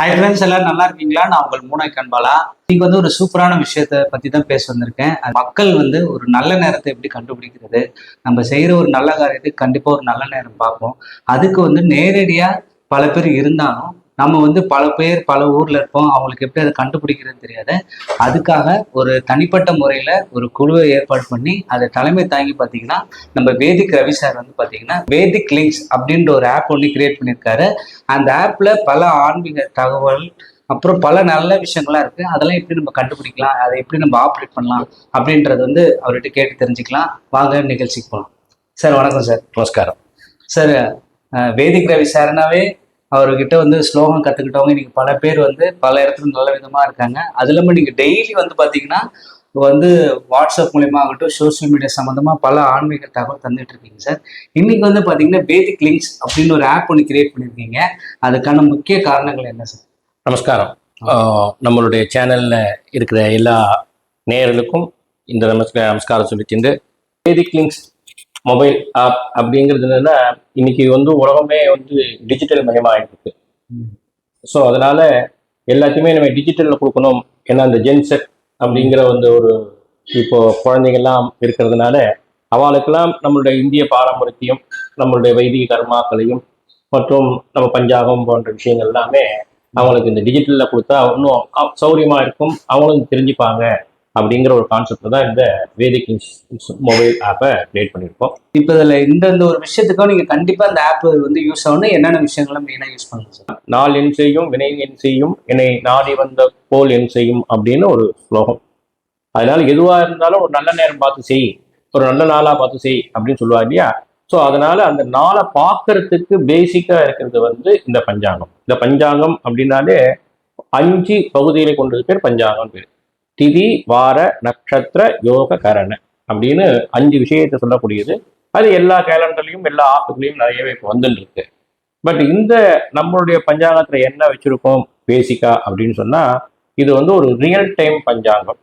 Hi friends, எல்லாரும் நல்லா இருக்கீங்களா? நான் உங்கள் மூனாய் கண்பாலா. இன்னைக்கு வந்து ஒரு சூப்பரான விஷயத்தை பத்தி தான் பேச வந்திருக்கேன். மக்கள் வந்து ஒரு நல்ல நேரத்தை எப்படி கண்டுபிடிக்கிறது? நம்ம செய்யற ஒரு நல்ல காரியத்துக்கு கண்டிப்பா ஒரு நல்ல நேரம் பார்ப்போம். அதுக்கு வந்து நேரடியா பல பேர் இருந்தாலும் நம்ம வந்து பல பேர் பல ஊர்ல இருப்போம். அவங்களுக்கு எப்படி அதை கண்டுபிடிக்கிறதுன்னு தெரியாது. அதுக்காக ஒரு தனிப்பட்ட முறையில ஒரு குழுவை ஏற்பாடு பண்ணி அதை தலைமை தாங்கி பார்த்தீங்கன்னா, நம்ம வேதிக் ரவி சார் வந்து பார்த்தீங்கன்னா வேதிக் லிங்க்ஸ் அப்படின்ற ஒரு ஆப் ஒன்று கிரியேட் பண்ணியிருக்காரு. அந்த ஆப்ல பல ஆன்மீக தகவல், அப்புறம் பல நல்ல விஷயங்கள்லாம் இருக்கு. அதெல்லாம் எப்படி நம்ம கண்டுபிடிக்கலாம், அதை எப்படி நம்ம ஆப்ரேட் பண்ணலாம் அப்படின்றது வந்து அவர்கிட்ட கேட்டு தெரிஞ்சுக்கலாம். வாங்க நிகழ்ச்சிக்கு போகலாம். சார் வணக்கம் சார். நமஸ்காரம் சார். வேதிக் ரவி சார்னாவே அவர்கிட்ட வந்து ஸ்லோகம் கற்றுக்கிட்டவங்க இன்னைக்கு பல பேர் வந்து பல இடத்துல நல்ல விதமாக இருக்காங்க. அது இல்லாமல் நீங்கள் டெய்லி வந்து பார்த்தீங்கன்னா வந்து வாட்ஸ்அப் மூலியமா ஆகட்டும், சோசியல் மீடியா சம்மந்தமாக பல ஆன்மீக தகவல் தந்துட்டு இருக்கீங்க சார். இன்னைக்கு வந்து பார்த்தீங்கன்னா வேதிக் லிங்க்ஸ் அப்படின்னு ஒரு ஆப் ஒன்று கிரியேட் பண்ணியிருக்கீங்க. அதுக்கான முக்கிய காரணங்கள் என்ன சார்? நமஸ்காரம். நம்மளுடைய சேனல்ல இருக்கிற எல்லா நேயர்களுக்கும் இந்த நமஸ்காரம் சொல்லிட்டு, வேதிக் லிங்க்ஸ் மொபைல் ஆப் அப்படிங்கிறது என்னன்னா, இன்னைக்கு வந்து உலகமே வந்து டிஜிட்டல் மயமாயிட்டு இருக்கு. ஸோ அதனால எல்லாத்தையுமே நம்ம டிஜிட்டல்ல கொடுக்கணும். ஏன்னா அந்த ஜென்செட் அப்படிங்கிற வந்து ஒரு இப்போ குழந்தைகள்லாம் இருக்கிறதுனால அவளுக்கெல்லாம் நம்மளுடைய இந்திய பாரம்பரியத்தையும் நம்மளுடைய வைதிக கர்மாக்களையும் மற்றும் நம்ம பஞ்சாபம் போன்ற விஷயங்கள் எல்லாமே அவங்களுக்கு இந்த டிஜிட்டல்ல கொடுத்தா இன்னும் சௌரியமா இருக்கும், அவங்களும் தெரிஞ்சுப்பாங்க அப்படிங்கிற ஒரு கான்செப்ட் தான் இந்த வேதிக் மொபைல் ஆப்பை கிரியேட் பண்ணியிருக்கோம். இப்போ இதில் இந்த ஒரு விஷயத்துக்கும் நீங்கள் கண்டிப்பாக இந்த ஆப் வந்து யூஸ் ஆகணும். என்னென்ன விஷயங்களும் மெயினாக யூஸ் பண்ணலாம் சார்? நாள் என் செய்யும் வினை என் செய்யும் என்னை நாடி வந்த போல் என் செய்யும் அப்படின்னு ஒரு ஸ்லோகம். அதனால எதுவாக இருந்தாலும் ஒரு நல்ல நேரம் பார்த்து செய், ஒரு நல்ல நாளாக பார்த்து செய் அப்படின்னு சொல்லுவாங்க இல்லையா? ஸோ அதனால அந்த நாளை பார்க்கறதுக்கு பேசிக்காக இருக்கிறது வந்து இந்த பஞ்சாங்கம். இந்த பஞ்சாங்கம் அப்படின்னாலே 5 பகுதிகளை கொண்டது பேர் பஞ்சாங்கம் பேர். திதி, வார, நட்சத்திர, யோக, கரண அப்படின்னு 5 விஷயத்தை சொல்லக்கூடியது. அது எல்லா கேலண்டர்லையும் எல்லா ஆப்புகளையும் நிறையவே இப்போ வந்துட்டு இருக்கு. பட் இந்த நம்மளுடைய பஞ்சாங்கத்துல என்ன வச்சிருக்கோம் பேசிக்கா அப்படின்னு சொன்னா, இது வந்து ஒரு ரியல் டைம் பஞ்சாங்கம்.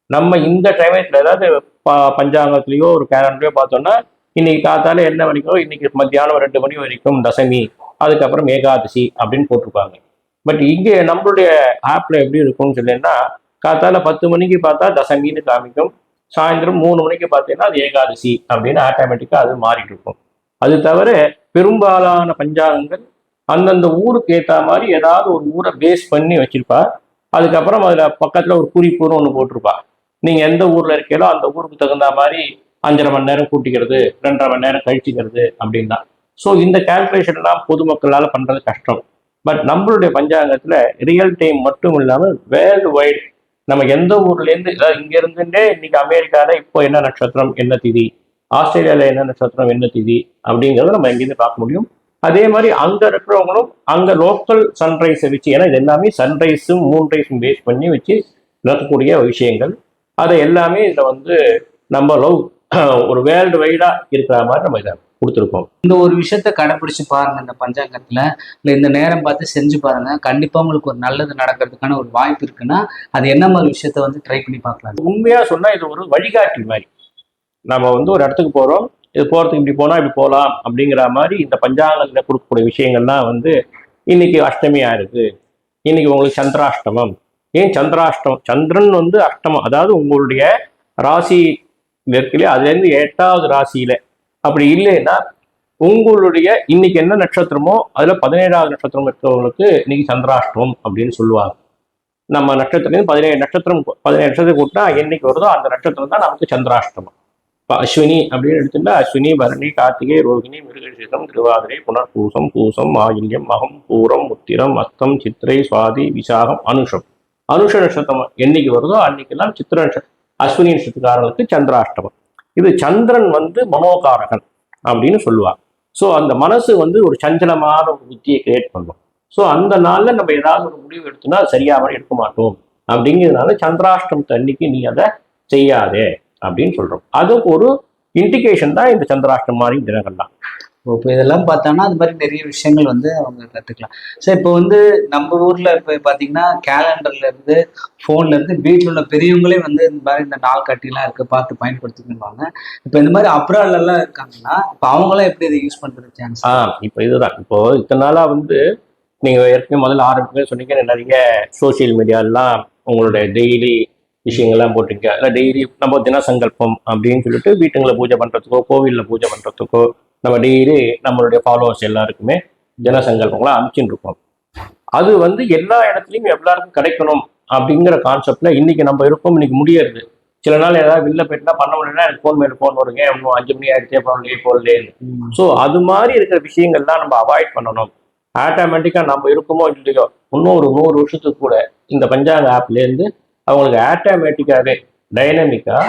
நம்ம இந்த டைமத்துல ஏதாவது பஞ்சாங்கத்திலயோ ஒரு கேலண்டரையோ பார்த்தோம்னா, இன்னைக்கு காத்தால என்ன வரைக்கும், இன்னைக்கு மத்தியானம் 2 மணி வரைக்கும் தசமி, அதுக்கப்புறம் ஏகாதசி அப்படின்னு போட்டிருப்பாங்க. பட் இங்கே நம்மளுடைய ஆப்ல எப்படி இருக்கும்னு சொன்னீங்கன்னா, காத்தால 10 மணிக்கு பார்த்தா தசமின்னு காமிக்கும், சாயந்தரம் 3 மணிக்கு பார்த்தீங்கன்னா அது ஏகாதசி அப்படின்னு ஆட்டோமேட்டிக்கா அது மாறிட்டு இருக்கும். அது தவிர பெரும்பாலான பஞ்சாங்கங்கள் அந்தந்த ஊருக்கு ஏற்ற மாதிரி ஏதாவது ஒரு ஊரை பேஸ் பண்ணி வச்சிருப்பா. அதுக்கப்புறம் அதுல பக்கத்துல ஒரு குறிப்புன்னு ஒன்று போட்டிருப்பா. நீங்க எந்த ஊர்ல இருக்கீங்களோ அந்த ஊருக்கு தகுந்த மாதிரி 5.5 மணி நேரம் கூட்டிக்கிறது, 2.5 மணி நேரம் கழிச்சிக்கிறது அப்படின்னா. ஸோ இந்த கால்குலேஷன் எல்லாம் பொதுமக்களால பண்றது கஷ்டம். பட் நம்மளுடைய பஞ்சாங்கத்துல ரியல் டைம் மட்டும் இல்லாமல் வேர்ல்டு வைடு நம்ம எந்த ஊர்ல இருந்து, இங்க இருந்துட்டே இன்னைக்கு அமெரிக்கால இப்போ என்ன நட்சத்திரம் என்ன திதி, ஆஸ்திரேலியால என்ன நட்சத்திரம் என்ன திதி அப்படிங்கிறத நம்ம எங்கேருந்து பார்க்க முடியும். அதே மாதிரி அங்க இருக்கிறவங்களும் அங்க லோக்கல் சன்ரைஸை வச்சு, ஏன்னா இது எல்லாமே சன்ரைஸும் மூன்ரைஸும் பேஸ் பண்ணி வச்சு நடக்கக்கூடிய விஷயங்கள். அதை எல்லாமே இதுல வந்து நம்ம ஒரு வேர்ல்டு வைடா இருக்கிற மாதிரி நம்ம இதை கொடுத்துருக்கோம். இந்த ஒரு விஷயத்த கடைபிடிச்சு பாருங்க. இந்த பஞ்சாங்கத்துல இல்லை இந்த நேரம் பார்த்து செஞ்சு பாருங்க. கண்டிப்பா உங்களுக்கு ஒரு நல்லது நடக்கிறதுக்கான ஒரு வாய்ப்பு இருக்குன்னா அது என்ன மாதிரி விஷயத்த வந்து ட்ரை பண்ணி பார்க்கலாம். உண்மையா சொன்னா இது ஒரு வழிகாட்டி மாதிரி. நம்ம வந்து ஒரு இடத்துக்கு போறோம், இது போறதுக்கு இப்படி போனா இப்படி போகலாம் அப்படிங்கிற மாதிரி இந்த பஞ்சாங்கத்துல கொடுக்கக்கூடிய விஷயங்கள்லாம் வந்து இன்னைக்கு அஷ்டமியா இருக்கு, இன்னைக்கு உங்களுக்கு சந்திராஷ்டமம். ஏன் சந்திராஷ்டமம்? சந்திரன் வந்து அஷ்டமம், அதாவது உங்களுடைய ராசி இருக்குல்லையே அதுல இருந்து 8வது ராசியில. அப்படி இல்லைன்னா உங்களுடைய இன்னைக்கு என்ன நட்சத்திரமோ அதுல 17வது நட்சத்திரம் இருக்கிறவங்களுக்கு இன்னைக்கு சந்திராஷ்டமம் அப்படின்னு சொல்லுவாங்க. நம்ம நட்சத்திரம் 17 நட்சத்திரம் கூட்டினா என்னைக்கு வருதோ அந்த நட்சத்திரம் தான் நமக்கு சந்திராஷ்டமம். இப்போ அஸ்வினி அப்படின்னு எடுத்துட்டா அஸ்வினி, பரணி, கார்த்திகை, ரோகிணி, மிருகசீரிடம், திருவாதிரை, புனர்பூசம், பூசம், ஆயில்யம், மகம், பூரம், உத்திரம், அஸ்தம், சித்திரை, சுவாதி, விசாகம், அனுஷம். அனுஷ நட்சத்திரம் என்னைக்கு வருதோ அன்னைக்கெல்லாம் சித்திர நட்சத்திரம் அஸ்வினி நட்சத்திரக்காரர்களுக்கு சந்திராஷ்டமம். இது சந்திரன் வந்து மனோகாரகன் அப்படின்னு சொல்லுவாங்க. ஸோ அந்த மனசு வந்து ஒரு சஞ்சலமான ஒரு புத்தியை கிரியேட் பண்ணும். ஸோ அந்த நாள்ல நம்ம ஏதாவது ஒரு முடிவு எடுத்தோம்னா சரியாக எடுக்க மாட்டோம். அப்படிங்கிறதுனால சந்திராஷ்டமத்து அன்னைக்கு நீ அதை செய்யாதே அப்படின்னு சொல்றோம். அதுக்கு ஒரு இண்டிகேஷன் தான் இந்த சந்திராஷ்டம் மாதிரி தினங்கள் தான். இப்போ இதெல்லாம் பார்த்தோம்னா அது மாதிரி நிறைய விஷயங்கள் வந்து அவங்க கற்றுக்கலாம். ஸோ இப்போ வந்து நம்ம ஊரில் இப்போ பார்த்தீங்கன்னா கேலண்டர்ல இருந்து ஃபோன்ல இருந்து வீட்டில் உள்ள பெரியவங்களே வந்து இந்த மாதிரி இந்த நாள் கட்டிலாம் இருக்கு பார்த்து பயன்படுத்திக்குவாங்க. இப்போ இந்த மாதிரி அப்ராட்லாம் இருக்காங்கன்னா இப்போ அவங்களாம் எப்படி இதை யூஸ் பண்ணுறது சான்ஸ்? இப்போ இதுதான் இப்போ இத்தனை நாளா வந்து நீங்கள் ஏற்கனவே முதல்ல ஆரம்பிக்க சொன்னீங்க, நிறைய சோசியல் மீடியாலாம் உங்களுடைய டெய்லி விஷயங்கள்லாம் போட்டிருங்க. அதில் டெய்லி நம்ம தினசங்கல்பம் அப்படின்னு சொல்லிட்டு வீட்டுங்களை பூஜை பண்ணுறதுக்கோ கோவிலில் பூஜை பண்ணுறதுக்கோ நம்ம டெய்லி நம்மளுடைய ஃபாலோவர்ஸ் எல்லாருக்குமே தினசங்கல்பங்களாம் அனுப்பிச்சுட்டு இருக்கோம். அது வந்து எல்லா இடத்துலையும் எல்லாருக்கும் கிடைக்கணும் அப்படிங்கிற கான்செப்ட்ல இன்னைக்கு நம்ம இருக்கோம். இன்னைக்கு முடியாது. சில நாள் ஏதாவது வெளில போயிட்டுனா பண்ண முடியலன்னா எனக்கு ஃபோன் மேலே ஃபோன் வருங்க, இன்னும் 5 மணி ஆயிடுச்சே போடலேன்னு. ஸோ அது மாதிரி இருக்கிற விஷயங்கள்லாம் நம்ம அவாய்ட் பண்ணணும். ஆட்டோமேட்டிக்காக நம்ம இருக்குமோ இல்லையோ இன்னும் ஒரு 100 வருஷத்துக்கு கூட இந்த பஞ்சாங்க ஆப்லேருந்து அவங்களுக்கு ஆட்டோமேட்டிக்காகவே டைனமிக்காக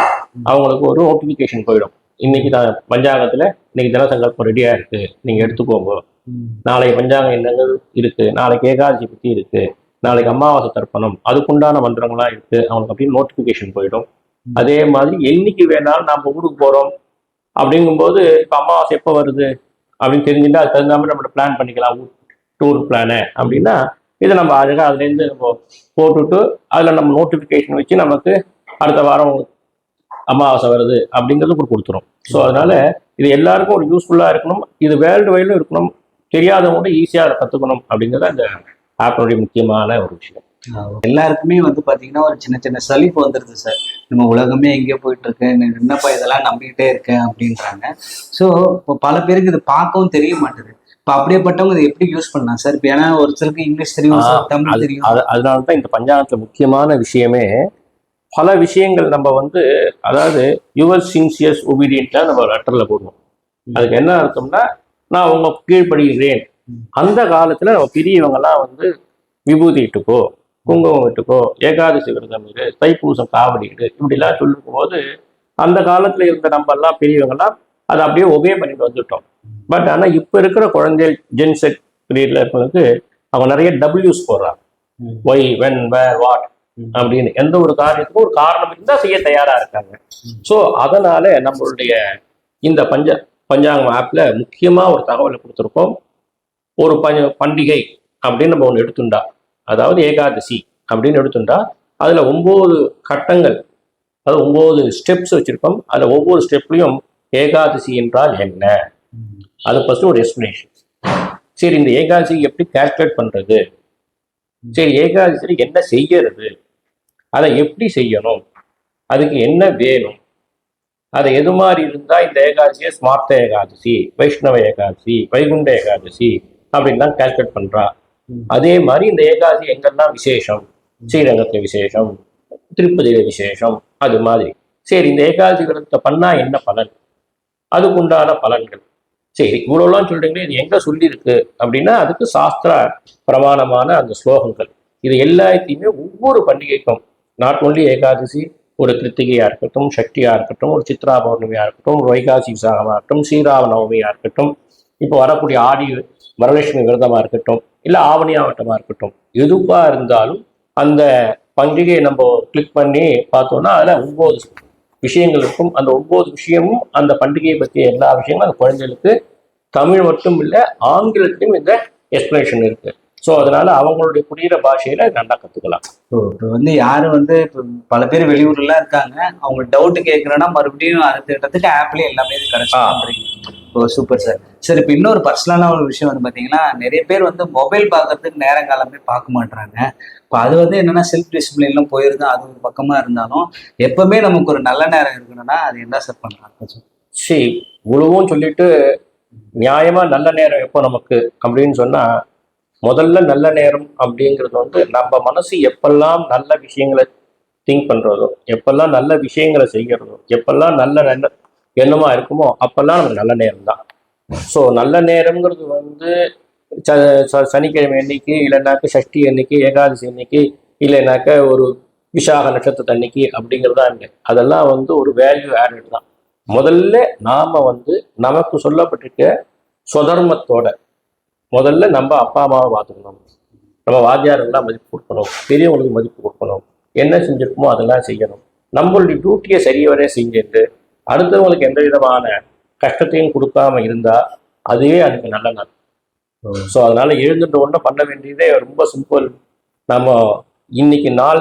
அவங்களுக்கு ஒரு நோட்டிஃபிகேஷன் போயிடும். இன்னைக்கு தான் பஞ்சாங்கத்தில் இன்னைக்கு தினசங்கல்பம் ரெடியாக இருக்குது, நீங்கள் எடுத்துக்கோங்க. நாளைக்கு பஞ்சாங்கம் என்னங்க இருக்கு, நாளைக்கு ஏகாதசி பற்றி இருக்கு, நாளைக்கு அமாவாசை தர்ப்பணம், அதுக்குண்டான மந்திரங்கள்லாம் இருக்கு, அவங்களுக்கு அப்படின்னு நோட்டிஃபிகேஷன் போயிடும். அதே மாதிரி என்னைக்கு வேணாலும் நம்ம ஊருக்கு போகிறோம் அப்படிங்கும்போது இப்போ அமாவாசை எப்போ வருது அப்படின்னு தெரிஞ்சுட்டா அது தகுந்த மாதிரி நம்ம பிளான் பண்ணிக்கலாம் டூர் பிளானு அப்படின்னா இதை நம்ம அழகாக அதுலேருந்து நம்ம போட்டுவிட்டு அதில் நம்ம நோட்டிஃபிகேஷன் வச்சு நமக்கு அடுத்த வாரம் அமாவாசை வருது அப்படிங்கிறது கொடுத்துரும். ஸோ அதனால இது எல்லாருக்கும் ஒரு யூஸ்ஃபுல்லாக இருக்கணும். இது வேர்ல்டு வைடும் இருக்கணும். தெரியாதவங்க ஈஸியாக அதை கற்றுக்கணும் அப்படிங்கிறது அந்த ஆப்போடைய முக்கியமான ஒரு விஷயம். எல்லாருக்குமே வந்து பாத்தீங்கன்னா ஒரு சின்ன சின்ன சலிப்பு வந்துருது சார். நம்ம உலகமே எங்கேயோ போயிட்டு இருக்கு, என்னப்பா இதெல்லாம் நம்பிக்கிட்டே இருக்கேன் அப்படின்றாங்க. ஸோ இப்போ பல பேருக்கு இது பார்க்கவும் தெரிய மாட்டேது. இப்போ அப்படியேப்பட்டவங்க இதை எப்படி யூஸ் பண்ணலாம் சார்? இப்போ ஏன்னா ஒரு சிலருக்கு இங்கிலீஷ் தெரியும், தமிழ் தெரியும். அதனால தான் இந்த பஞ்சாங்கத்தில் முக்கியமான விஷயமே பல விஷயங்கள் நம்ம வந்து அதாவது யுவர் சின்சியஸ் ஒபீடியன்ட்டா நம்ம லெட்டர்ல போடுவோம். அதுக்கு என்ன அர்த்தம்னா நான் உங்க கீழ்படுகிறேன். அந்த காலத்துல நம்ம பெரியவங்கெல்லாம் வந்து விபூதி இட்டுக்கோ, குங்குமம் இட்டுக்கோ, ஏகாதசி விரதம் இரு, தைப்பூசம் காவடி இடு இப்படிலாம் சொல்லும் போது அந்த காலத்துல இருந்த நம்ம எல்லாம் பெரியவங்கெல்லாம் அதை அப்படியே ஒபே பண்ணிட்டு வந்துட்டோம். பட் ஆனால் இப்போ இருக்கிற குழந்தைகள் ஜென்செட் பீரியட்ல இருக்கிறவங்களுக்கு அவங்க நிறைய டபிள்யூஸ் போடுறாங்க. ஒய், வென், வேர், வாட் அப்படின்னு எந்த ஒரு காரியத்துக்கும் ஒரு காரணம் இருந்தால் செய்ய தயாரா இருக்காங்க. ஸோ அதனால நம்மளுடைய இந்த பஞ்சாங்கம் ஆப்ல முக்கியமா ஒரு தகவலை கொடுத்துருக்கோம். ஒரு பண்டிகை அப்படின்னு நம்ம ஒன்று எடுத்துட்டா, அதாவது ஏகாதசி அப்படின்னு எடுத்துட்டா அதுல 9 கட்டங்கள், அதாவது 9 ஸ்டெப்ஸ் வச்சிருக்கோம். அதுல ஒவ்வொரு ஸ்டெப்லையும் ஏகாதசி என்றால் என்ன, அது ஃபர்ஸ்ட் ஒரு எக்ஸ்பிளனேஷன். சரி, இந்த ஏகாதசி எப்படி கால்குலேட் பண்றது, சரி ஏகாதசியில் என்ன செய்யறது, அதை எப்படி செய்யணும், அதுக்கு என்ன வேணும், அதை எது மாதிரி இருந்தா இந்த ஏகாதசியை ஸ்மார்த்த ஏகாதசி, வைஷ்ணவ ஏகாதசி, வைகுண்ட ஏகாதசி அப்படின்லாம் கால்குலேட் பண்றா. அதே மாதிரி இந்த ஏகாதசி எங்கெல்லாம் விசேஷம், ஸ்ரீரங்கத்துல விசேஷம், திருப்பதியில விசேஷம், அது மாதிரி. சரி, இந்த ஏகாதசி விரதத்தை பண்ணா என்ன பலன், அதுக்குண்டான பலன்கள். சரி, இவ்வளோலாம் சொல்றீங்களே, இது எங்க சொல்லியிருக்கு அப்படின்னா அதுக்கு சாஸ்திர பிரமாணமான அந்த ஸ்லோகங்கள். இது எல்லாத்தையுமே ஒவ்வொரு பண்டிகைக்கும், நாட் ஒன்லி ஏகாதசி, ஒரு கிருத்திகையா இருக்கட்டும், சக்தியா இருக்கட்டும், ஒரு சித்ரா பௌர்ணமியா இருக்கட்டும், ஒரு வைகாசி விசாகமா இருக்கட்டும், ஸ்ரீராம நவமியா இருக்கட்டும், இப்போ வரக்கூடிய ஆடி வரலட்சுமி விரதமா இருக்கட்டும், இல்லை ஆவணியாவட்டமா இருக்கட்டும், எதுவா இருந்தாலும் அந்த பண்டிகையை நம்ம கிளிக் பண்ணி பார்த்தோம்னா அதுல 9 விஷயங்கள் இருக்கும். அந்த 9 விஷயமும் அந்த பண்டிகையை பற்றிய எல்லா விஷயங்களும் அந்த குழந்தைகளுக்கு தமிழ் மட்டும் இல்லை ஆங்கிலத்திலும் இந்த எக்ஸ்பிளேஷன் இருக்கு. ஸோ அதனால அவங்களுடைய புரியுற பாஷையில நல்லா கத்துக்கலாம். இப்போ வந்து யாரும் வந்து இப்போ பல பேர் வெளியூர்லாம் இருக்காங்க, அவங்க டவுட் கேட்குறேன்னா மறுபடியும் அடுத்த ஆப்லேயே எல்லாமே கிடைச்சிடுறீங்க. ஓ சூப்பர் சார். சார், இப்போ இன்னொரு பர்சனலான ஒரு விஷயம் வந்து பார்த்தீங்கன்னா, நிறைய பேர் வந்து மொபைல் பார்க்கறதுக்கு நேரங்காலமே பார்க்க மாட்டாங்க. இப்போ அது வந்து என்னன்னா செல்ஃப் டிசிப்ளின்லாம் போயிருது. அது ஒரு பக்கமா இருந்தாலும் எப்பவுமே நமக்கு ஒரு நல்ல நேரம் இருக்கணும்னா அது என்ன சார் பண்றாங்க? சரி, இவ்வளவும் சொல்லிட்டு நியாயமா நல்ல நேரம் எப்போ நமக்கு அப்படின்னு சொன்னா, முதல்ல நல்ல நேரம் அப்படிங்கிறது வந்து நம்ம மனசு எப்பெல்லாம் நல்ல விஷயங்களை திங்க் பண்றதோ, எப்பெல்லாம் நல்ல விஷயங்களை செய்யறதோ, எப்பெல்லாம் நல்ல எண்ணமா இருக்குமோ அப்பெல்லாம் நமக்கு நல்ல நேரம் தான். ஸோ நல்ல நேரம்ங்கிறது வந்து சனிக்கிழமை அன்னைக்கு, இல்லைனாக்க சஷ்டி அன்னைக்கு, ஏகாதசி அன்னைக்கு, இல்லைனாக்க ஒரு விசாக நட்சத்திரத்து அன்னைக்கு அப்படிங்கிறதா இல்லை. அதெல்லாம் வந்து ஒரு வேல்யூ ஆடட் தான். முதல்ல நாம வந்து நமக்கு சொல்லப்பட்டிருக்க சுதர்மத்தோட முதல்ல நம்ம அப்பா அம்மாவை பார்த்துக்கணும், நம்ம வாத்தியாரெல்லாம் மதிப்பு கொடுக்கணும், பெரியவங்களுக்கு மதிப்பு கொடுக்கணும், என்ன செஞ்சிருக்கோமோ அதெல்லாம் செய்யணும், நம்மளுடைய டியூட்டியை சரியவரே செஞ்சுட்டு அடுத்தவங்களுக்கு எந்த விதமான கஷ்டத்தையும் கொடுக்காம இருந்தா அதுவே அதுக்கு நல்ல நாள். ஸோ அதனால எழுந்துட்டு ஒன்றும் பண்ண வேண்டியதே ரொம்ப சிம்பிள். நம்ம இன்னைக்கு நாள்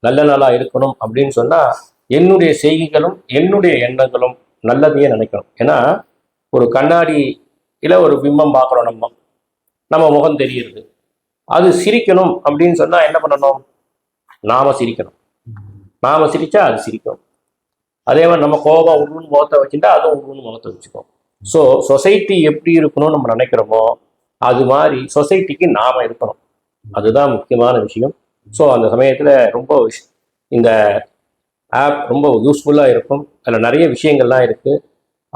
நல்ல நாளாக இருக்கணும் அப்படின்னு சொன்னா என்னுடைய செய்கைகளும் என்னுடைய எண்ணங்களும் நல்லதையே நினைக்கணும். ஏன்னா ஒரு கண்ணாடியில ஒரு பிம்பம் பார்க்குறோம், நம்ம முகம் தெரியுது. அது சிரிக்கணும் அப்படின்னு சொன்னா என்ன பண்ணணும்? நாம சிரிக்கணும். நாம சிரிச்சா அது சிரிக்கும். அதே மாதிரி நம்ம கோபம் உருன்னு முகத்தை வச்சுட்டா அதுவும் உருன்னு முகத்தை வச்சுக்கும். ஸோ சொசைட்டி எப்படி இருக்கணும்னு நம்ம நினைக்கிறோமோ அது மாதிரி சொசைட்டிக்கு நாம இருக்கணும். அதுதான் முக்கியமான விஷயம். ஸோ அந்த சமயத்தில் ரொம்ப இந்த ஆப் ரொம்ப யூஸ்ஃபுல்லாக இருக்கும். அதில் நிறைய விஷயங்கள்லாம் இருக்குது.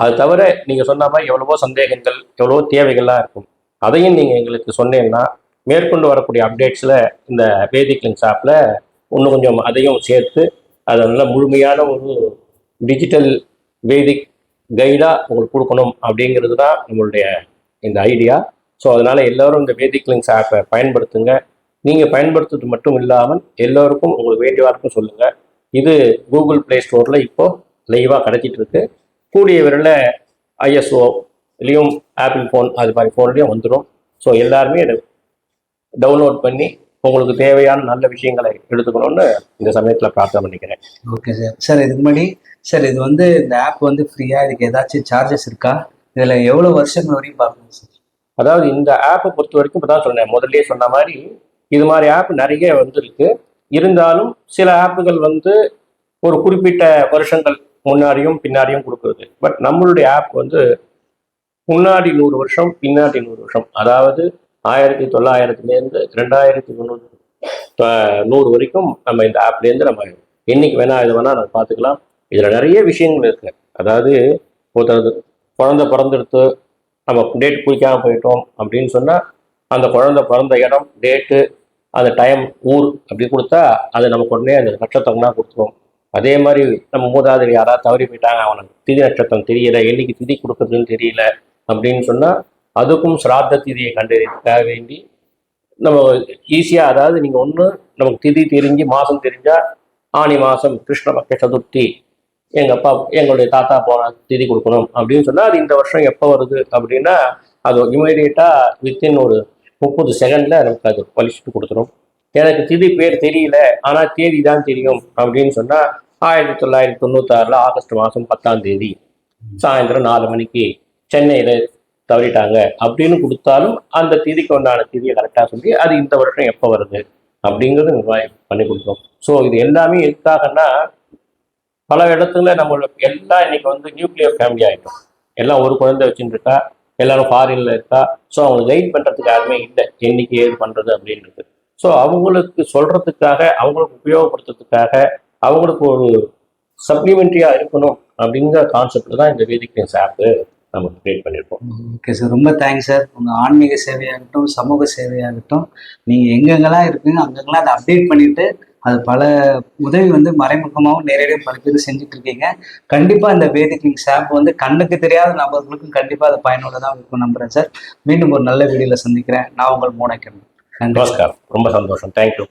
அது தவிர நீங்கள் சொன்ன மாதிரி எவ்வளவோ சந்தேகங்கள், எவ்வளவோ தேவைகள்லாம் இருக்கும். அதையும் நீங்கள் எங்களுக்கு சொன்னீங்கன்னா மேற்கொண்டு வரக்கூடிய அப்டேட்ஸில் இந்த வேதிக் லிங்க்ஸ் ஆப்பில் இன்னும் கொஞ்சம் அதையும் சேர்த்து அதை நல்ல முழுமையான ஒரு டிஜிட்டல் வேதிக் கைடாக உங்களுக்கு கொடுக்கணும் அப்படிங்கிறது தான் நம்மளுடைய இந்த ஐடியா. ஸோ அதனால் எல்லோரும் இந்த வேதிக் லிங்க்ஸ் ஆப்பை பயன்படுத்துங்க. நீங்கள் பயன்படுத்துறது மட்டும் இல்லாமல் எல்லோருக்கும் உங்களுக்கு வேண்டியவாருக்கும் சொல்லுங்கள். இது கூகுள் ப்ளே ஸ்டோரில் இப்போது லைவாக கிடைச்சிட்டு இருக்கு. கூடிய விரைவில் ஐஎஸ்ஓலையும் ஆப்பிள் ஃபோன் அது மாதிரி ஃபோன்லேயும் வந்துடும். ஸோ எல்லாருமே இதை டவுன்லோட் பண்ணி உங்களுக்கு தேவையான நல்ல விஷயங்களை எடுத்துக்கணும்னு இந்த சமயத்தில் பிரார்த்தனை பண்ணிக்கிறேன். Okay sir. சார் இதுக்கு முன்னாடி சார் இது வந்து இந்த ஆப் வந்து ஃப்ரீயாக, இதுக்கு ஏதாச்சும் சார்ஜஸ் இருக்கா? இதில் எவ்வளோ வருஷங்கள் வரையும் பார்க்கணும் சார்? அதாவது இந்த ஆப்பை பொறுத்த வரைக்கும் இப்போ தான் சொன்னேன், முதல்ல சொன்ன மாதிரி இது மாதிரி ஆப் நிறைய வந்துருக்கு. இருந்தாலும் சில ஆப்புகள் வந்து ஒரு குறிப்பிட்ட வருஷங்கள் முன்னாடியும் பின்னாடியும் கொடுக்குறது. பட் நம்மளுடைய ஆப் வந்து முன்னாடி 100 வருஷம், பின்னாடி 100 வருஷம், அதாவது 1900லேருந்து 2100 வரைக்கும் நம்ம இந்த ஆப்லேருந்து நம்ம என்னைக்கு வேணா இது வேணா நம்ம பார்த்துக்கலாம். இதில் நிறைய விஷயங்கள் இருக்கு. அதாவது ஒருத்தர் குழந்தை பிறந்தெடுத்து நம்ம டேட் குறிக்காம போயிட்டோம் அப்படின்னு சொன்னால் அந்த குழந்தை பிறந்த இடம், டேட்டு, அந்த டைம், ஊர் அப்படி கொடுத்தா அது நமக்கு உடனே அந்த நட்சத்திரம்னா கொடுத்துரும். அதே மாதிரி நம்ம மூதாதையர் யாராவது தவறி போயிட்டாங்க, அவனுக்கு திதி நட்சத்திரம் தெரியல, என்னைக்கு திதி கொடுக்குறதுன்னு தெரியல அப்படின்னு சொன்னால் அதுக்கும் சிராத்த திதியை கண்டறியதுக்காக வேண்டி நம்ம ஈஸியாக, அதாவது நீங்கள் ஒன்று நமக்கு திதி தெரிஞ்சு மாதம் தெரிஞ்சால் ஆனி மாதம் கிருஷ்ணபக்ஷ சதுர்த்தி எங்களுடைய தாத்தா போன திதி கொடுக்கணும் அப்படின்னு சொன்னால் அது இந்த வருஷம் எப்போ வருது அப்படின்னா அது இமீடியட்டாக வித்தின் ஒரு 30 செகண்டில் நமக்கு அது பழிச்சுட்டு கொடுத்துரும். எனக்கு திதி பேர் தெரியல ஆனால் தேதி தான் தெரியும் அப்படின்னு சொன்னால் 1996 ஆகஸ்ட் மாதம் 10ஆம் தேதி சாயந்தரம் 4 மணிக்கு சென்னையில் தவறிட்டாங்க அப்படின்னு கொடுத்தாலும் அந்த திதிக்கு உண்டான திதியை கரெக்டாக சொல்லி அது இந்த வருஷம் எப்போ வருது அப்படிங்கிறது பண்ணி கொடுத்தோம். ஸோ இது எல்லாமே எதுக்காகன்னா பல இடத்துல நம்மளுக்கு எல்லாம் இன்னைக்கு வந்து நியூக்ளியர் ஃபேமிலி ஆகிட்டோம். எல்லாம் ஒரு குழந்தை வச்சுட்டு இருக்கா, எல்லாரும் ஃபாரின்ல இருக்கா. ஸோ அவங்களை கைட் பண்ணுறதுக்கு யாருமே இல்லை, என்னைக்கு ஏது பண்ணுறது அப்படின்றது. ஸோ அவங்களுக்கு சொல்றதுக்காக, அவங்களுக்கு உபயோகப்படுத்துறதுக்காக, அவங்களுக்கு ஒரு சப்ளிமெண்ட்ரியாக இருக்கணும் அப்படிங்கிற கான்செப்டில் தான் இந்த வேதிக் லிங்க்ஸ் ஆப்பு நம்ம கிரியேட் பண்ணியிருக்கோம். ஓகே சார், ரொம்ப தேங்க்ஸ் சார். உங்கள் ஆன்மீக சேவையாகட்டும், சமூக சேவையாகட்டும், நீங்கள் எங்கெங்கெல்லாம் இருக்குங்க அங்கெங்கெல்லாம் அதை அப்டேட் பண்ணிட்டு அது பல உதவி வந்து மறைமுகமாகவும் நேரடியாக பல பேர் செஞ்சுட்டு இருக்கீங்க. கண்டிப்பாக இந்த வேதிக் லிங்க்ஸ் ஆப் வந்து கண்ணுக்கு தெரியாத நபர்களுக்கும் கண்டிப்பாக அது பயனுள்ளதாக இருக்கும் நம்புகிறேன் சார். மீண்டும் ஒரு நல்ல வீடியோவில் சந்திக்கிறேன். நான் உங்கள் மூனைக்கன். நமஸ்காரம். ரொம்ப சந்தோஷம். தேங்க்யூ.